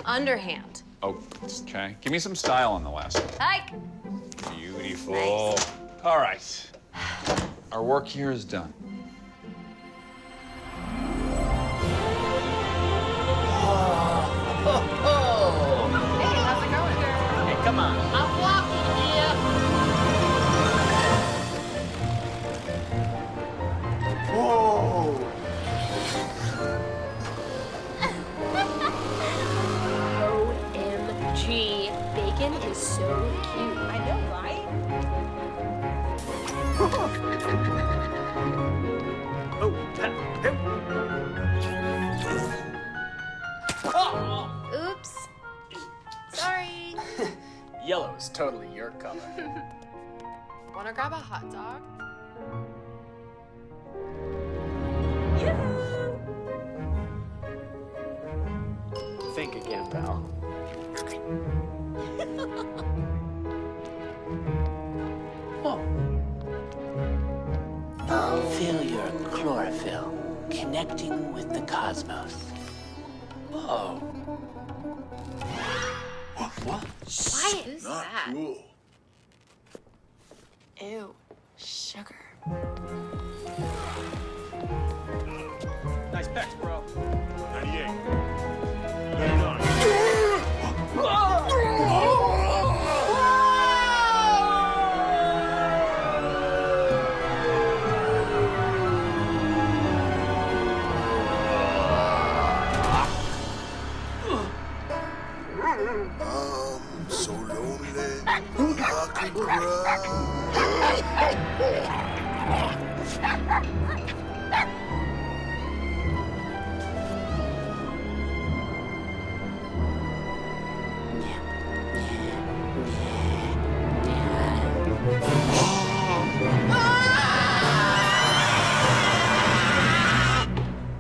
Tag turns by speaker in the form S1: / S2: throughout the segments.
S1: underhand.
S2: Oh, okay. Give me some style on the last one.
S1: Hike.
S2: Beautiful.
S1: Nice.
S2: All right. Our work here is done.
S1: Hey, how's it going?
S3: Hey, come on. I'm walking here.
S4: Whoa!
S5: OMG. Bacon is so cute.
S1: I know, right? Oops. Sorry.
S3: Yellow is totally your color.
S1: Wanna grab a hot dog?
S3: Think again, pal.
S6: Feel your chlorophyll connecting with the cosmos.
S3: Whoa.
S4: What?
S1: Why is that?
S4: Cool.
S5: Ew. Sugar.
S3: Nice pecs, bro.
S4: 98. Lay it on. I'm so lonely, I could cry.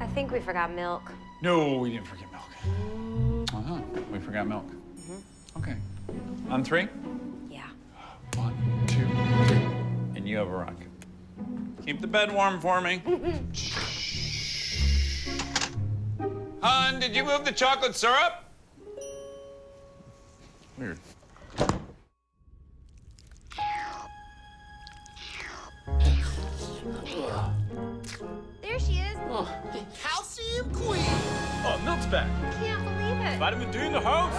S1: I think we forgot milk.
S2: No, we didn't forget milk. Uh-huh. We forgot milk. Okay. On three?
S1: Yeah.
S2: 1, 2, 3. And you have a rock. Keep the bed warm for me. Hon, did you move the chocolate syrup? Weird.
S1: There she is.
S4: Calcium Queen.
S3: Oh, milk's back.
S1: Can't believe it.
S3: Vitamin D in the house.